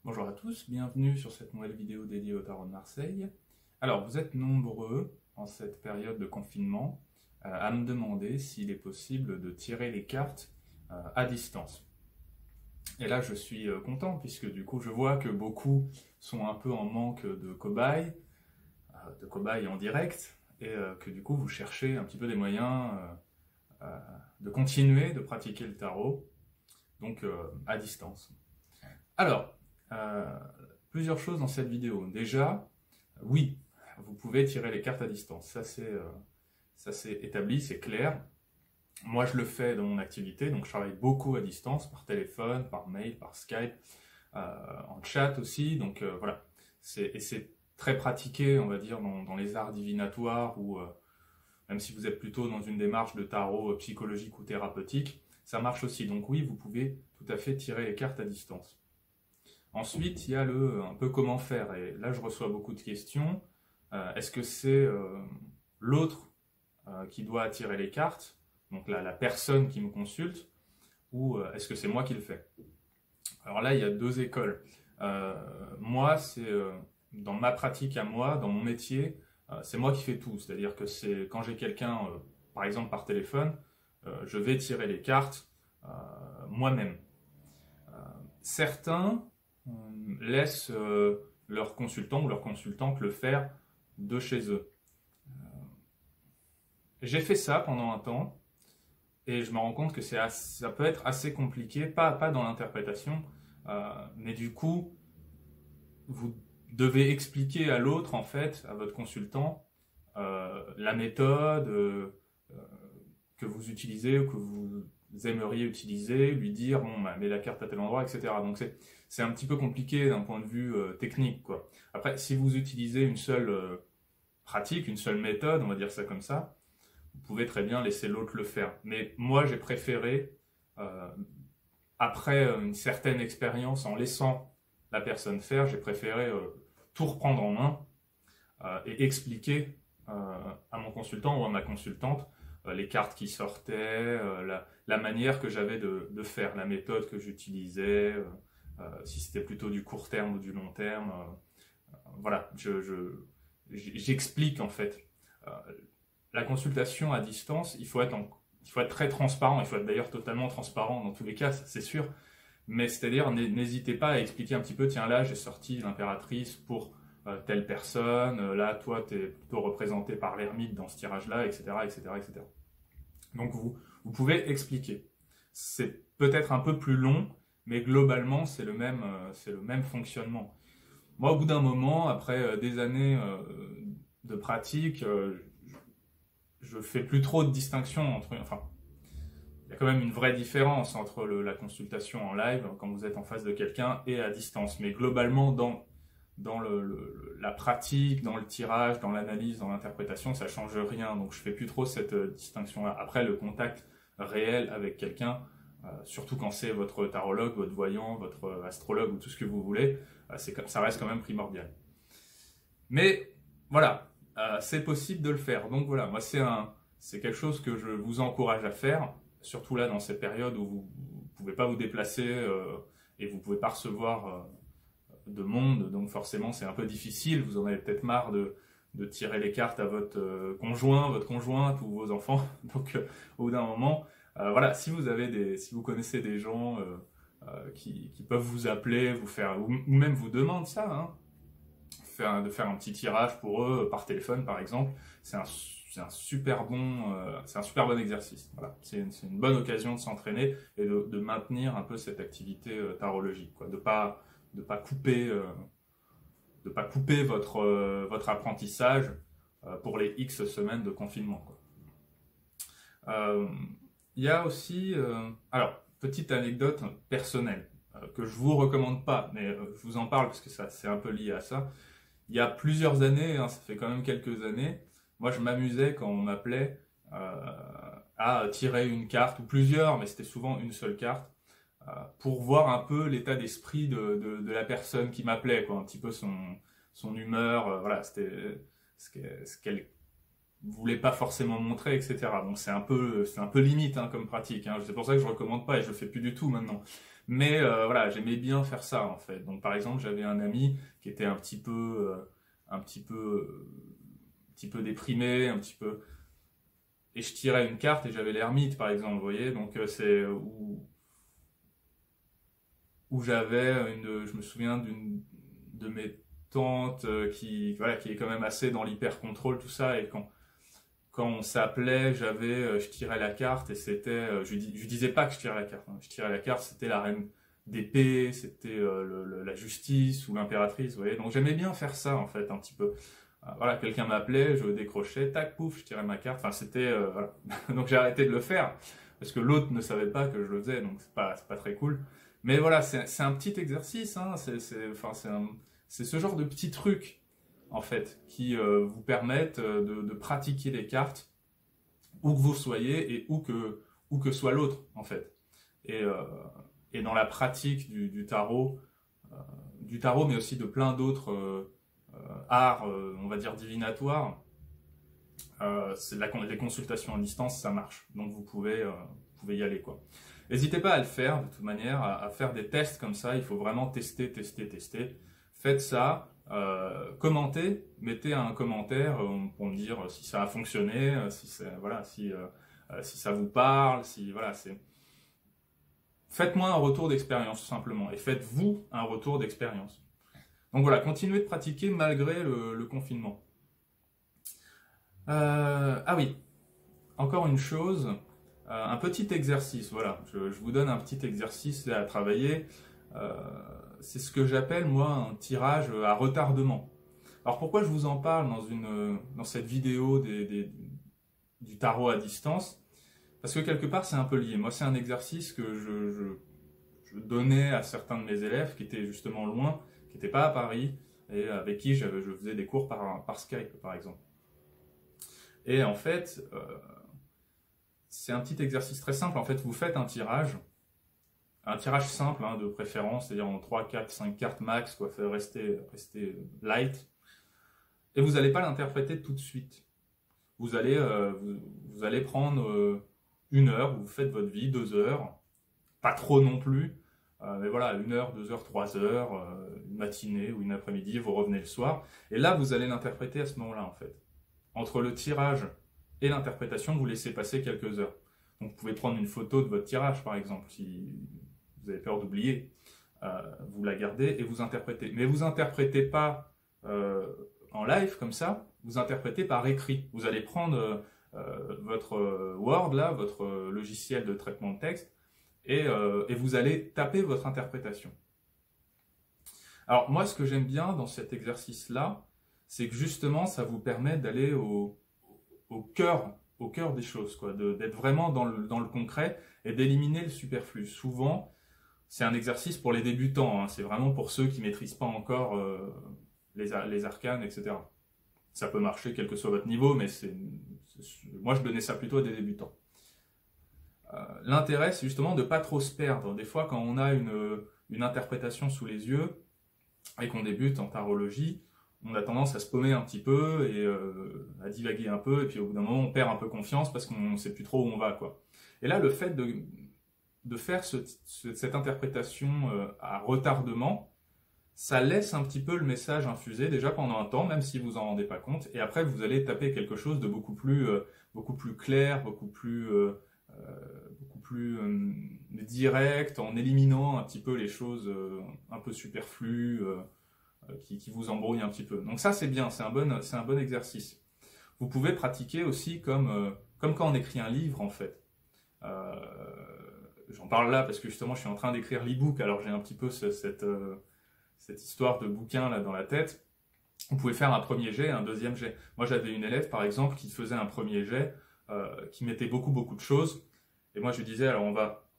Bonjour à tous, bienvenue sur cette nouvelle vidéo dédiée au Tarot de Marseille. Alors, vous êtes nombreux en cette période de confinement à me demander s'il est possible de tirer les cartes à distance. Et là, je suis content puisque du coup, je vois que beaucoup sont un peu en manque de cobayes en direct, et que du coup, vous cherchez un petit peu des moyens de continuer de pratiquer le tarot, donc à distance. Alors, euh, plusieurs choses dans cette vidéo. Déjà, oui, vous pouvez tirer les cartes à distance. Ça c'est établi, c'est clair. Moi, je le fais dans mon activité, donc je travaille beaucoup à distance, par téléphone, par mail, par Skype, en chat aussi. Donc voilà, et c'est très pratiqué, on va dire, dans les arts divinatoires, ou même si vous êtes plutôt dans une démarche de tarot psychologique ou thérapeutique, ça marche aussi. Donc oui, vous pouvez tout à fait tirer les cartes à distance. Ensuite, il y a un peu comment faire. Et là, je reçois beaucoup de questions. Est-ce que c'est l'autre qui doit tirer les cartes, donc la personne qui me consulte, ou est-ce que c'est moi qui le fais? Alors là, il y a deux écoles. Moi, c'est dans ma pratique à moi, dans mon métier, c'est moi qui fais tout. C'est-à-dire que c'est quand j'ai quelqu'un, par exemple par téléphone, je vais tirer les cartes moi-même. Certains laissent leur consultant ou leur consultante le faire de chez eux. J'ai fait ça pendant un temps et je me rends compte que ça peut être assez compliqué, pas dans l'interprétation, mais du coup, vous devez expliquer à l'autre, en fait, à votre consultant, la méthode que vous utilisez ou que vous aimeriez utiliser, lui dire, bon, bah, mets la carte à tel endroit, etc. Donc c'est un petit peu compliqué d'un point de vue technique, quoi. Après, si vous utilisez une seule pratique, une seule méthode, on va dire ça comme ça, vous pouvez très bien laisser l'autre le faire. Mais moi, j'ai préféré, euh, après une certaine expérience, en laissant la personne faire, j'ai préféré tout reprendre en main et expliquer à mon consultant ou à ma consultante les cartes qui sortaient, la manière que j'avais de faire, la méthode que j'utilisais, si c'était plutôt du court terme ou du long terme. Voilà, j'explique en fait. Euh, la consultation à distance, il faut être très transparent, il faut être d'ailleurs totalement transparent dans tous les cas, c'est sûr, mais c'est-à-dire n'hésitez pas à expliquer un petit peu, tiens là j'ai sorti l'impératrice pour telle personne, là toi tu es plutôt représenté par l'ermite dans ce tirage-là, etc., etc., etc. Donc vous pouvez expliquer. C'est peut-être un peu plus long, mais globalement c'est le même fonctionnement. Moi, au bout d'un moment, après des années de pratique, je fais plus trop de distinction entre, enfin, il y a quand même une vraie différence entre la consultation en live quand vous êtes en face de quelqu'un et à distance. Mais globalement, dans la pratique, dans le tirage, dans l'analyse, dans l'interprétation, ça change rien. Donc je fais plus trop cette distinction-là. Après, le contact réel avec quelqu'un, surtout quand c'est votre tarologue, votre voyant, votre astrologue ou tout ce que vous voulez, ça reste quand même primordial. Mais voilà, c'est possible de le faire. Donc voilà, moi c'est quelque chose que je vous encourage à faire, surtout là dans cette période où vous ne pouvez pas vous déplacer et vous ne pouvez pas recevoir de monde, donc forcément c'est un peu difficile, vous en avez peut-être marre de tirer les cartes à votre conjoint, votre conjointe ou vos enfants. Donc au bout d'un moment, voilà, si vous connaissez des gens qui peuvent vous appeler, vous faire, ou même vous demandent ça, hein, de faire un petit tirage pour eux par téléphone par exemple, c'est un super bon exercice. Voilà, c'est une bonne occasion de s'entraîner et de maintenir un peu cette activité tarologique, quoi, de pas couper votre apprentissage pour les X semaines de confinement, quoi. Il y a aussi, alors petite anecdote personnelle que je vous recommande pas, mais je vous en parle parce que ça c'est un peu lié à ça. Il y a plusieurs années, hein, ça fait quand même quelques années, moi je m'amusais quand on m'appelait à tirer une carte, ou plusieurs, mais c'était souvent une seule carte, pour voir un peu l'état d'esprit de la personne qui m'appelait, quoi, un petit peu son humeur, voilà, c'était ce qu'elle voulait pas forcément montrer, etc. Bon, c'est un peu limite hein, comme pratique, hein, c'est pour ça que je recommande pas et je le fais plus du tout maintenant. Mais voilà, j'aimais bien faire ça en fait. Donc par exemple, j'avais un ami qui était un petit peu déprimé, un petit peu, et je tirais une carte et j'avais l'ermite par exemple, vous voyez. Donc c'est où j'avais je me souviens d'une de mes tantes qui voilà qui est quand même assez dans l'hyper contrôle tout ça et quand on s'appelait, je tirais la carte et c'était, je disais pas que je tirais la carte, hein. Je tirais la carte, c'était la reine d'épée, c'était la justice ou l'impératrice, vous voyez. Donc j'aimais bien faire ça en fait, un petit peu. Voilà, quelqu'un m'appelait, je décrochais, tac, pouf, je tirais ma carte. Enfin, c'était, voilà. Donc j'ai arrêté de le faire parce que l'autre ne savait pas que je le faisais, donc c'est pas très cool. Mais voilà, c'est un petit exercice, hein. Enfin, c'est ce genre de petits trucs en fait, qui vous permettent de pratiquer les cartes où que vous soyez et où que soit l'autre, en fait. Et, euh, et dans la pratique euh, du tarot, mais aussi de plein d'autres arts, on va dire divinatoires, les consultations à distance, ça marche. Donc vous pouvez y aller, quoi. N'hésitez pas à le faire, de toute manière, à faire des tests comme ça. Il faut vraiment tester, tester, tester. Faites ça. Commentez, mettez un commentaire pour me dire si ça a fonctionné, voilà, si ça vous parle, si voilà, faites-moi un retour d'expérience tout simplement et faites-vous un retour d'expérience. Donc voilà, continuez de pratiquer malgré le confinement. Ah oui, encore une chose, un petit exercice. Voilà, je vous donne un petit exercice à travailler. C'est ce que j'appelle moi un tirage à retardement. Alors pourquoi je vous en parle dans cette vidéo du tarot à distance? Parce que quelque part c'est un peu lié. Moi c'est un exercice que je donnais à certains de mes élèves qui étaient justement loin, qui n'étaient pas à Paris, et avec qui je faisais des cours par Skype par exemple. Et en fait, c'est un petit exercice très simple. En fait, vous faites un tirage simple hein, de préférence, c'est-à-dire en 3, 4, 5 cartes max, quoi, rester light. Et vous n'allez pas l'interpréter tout de suite. Vous allez prendre 1 heure, vous faites votre vie, 2 heures, pas trop non plus, mais voilà, 1 heure, 2 heures, 3 heures, une matinée ou une après-midi, vous revenez le soir. Et là, vous allez l'interpréter à ce moment-là, en fait. Entre le tirage et l'interprétation, vous laissez passer quelques heures. Donc vous pouvez prendre une photo de votre tirage, par exemple, si vous avez peur d'oublier. Vous la gardez et vous interprétez. Mais vous interprétez pas en live comme ça, vous interprétez par écrit. Vous allez prendre votre Word, là, votre logiciel de traitement de texte, et vous allez taper votre interprétation. Alors moi, ce que j'aime bien dans cet exercice-là, c'est que justement, ça vous permet d'aller au cœur des choses, quoi, d'être vraiment dans le concret et d'éliminer le superflu. Souvent, c'est un exercice pour les débutants, hein, c'est vraiment pour ceux qui ne maîtrisent pas encore les arcanes, etc. Ça peut marcher quel que soit votre niveau, mais moi je donnais ça plutôt à des débutants. L'intérêt, c'est justement de ne pas trop se perdre. Des fois, quand on a une interprétation sous les yeux et qu'on débute en tarologie, on a tendance à se paumer un petit peu et à divaguer un peu, et puis au bout d'un moment, on perd un peu confiance parce qu'on ne sait plus trop où on va, quoi. Et là, le fait de faire cette interprétation à retardement, ça laisse un petit peu le message infuser déjà pendant un temps, même si vous en rendez pas compte, et après vous allez taper quelque chose de beaucoup plus clair, beaucoup plus direct, en éliminant un petit peu les choses un peu superflues qui vous embrouillent un petit peu. Donc ça c'est bien, c'est un bon exercice. Vous pouvez pratiquer aussi comme quand on écrit un livre en fait. J'en parle là parce que justement je suis en train d'écrire l'e-book, alors j'ai un petit peu cette histoire de bouquin là dans la tête. Vous pouvez faire un premier jet, un deuxième jet. Moi j'avais une élève par exemple qui faisait un premier jet, qui mettait beaucoup de choses, et moi je lui disais alors on va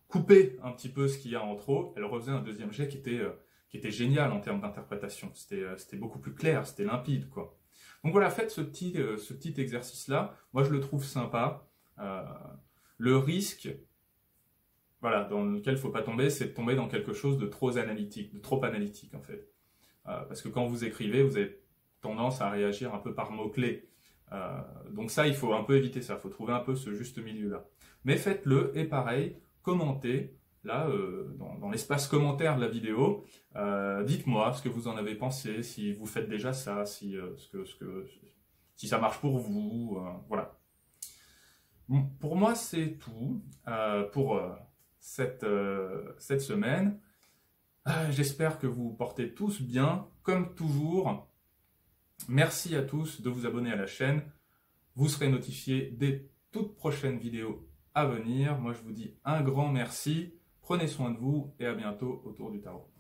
couper un petit peu ce qu'il y a en trop. Elle refaisait un deuxième jet qui était génial en termes d'interprétation. C'était beaucoup plus clair, c'était limpide, quoi. Donc voilà, faites ce petit exercice-là. Moi, je le trouve sympa. Le risque, voilà, dans lequel il ne faut pas tomber, c'est de tomber dans quelque chose de trop analytique, en fait. Parce que quand vous écrivez, vous avez tendance à réagir un peu par mots-clés. Donc ça, il faut un peu éviter ça. Il faut trouver un peu ce juste milieu-là. Mais faites-le, et pareil, commentez là, dans l'espace commentaire de la vidéo. Dites-moi ce que vous en avez pensé, si vous faites déjà ça, si ça marche pour vous, voilà. Bon, pour moi, c'est tout pour cette semaine. J'espère que vous portez tous bien, comme toujours. Merci à tous de vous abonner à la chaîne. Vous serez notifiés des toutes prochaines vidéos à venir. Moi, je vous dis un grand merci. Prenez soin de vous et à bientôt autour du tarot.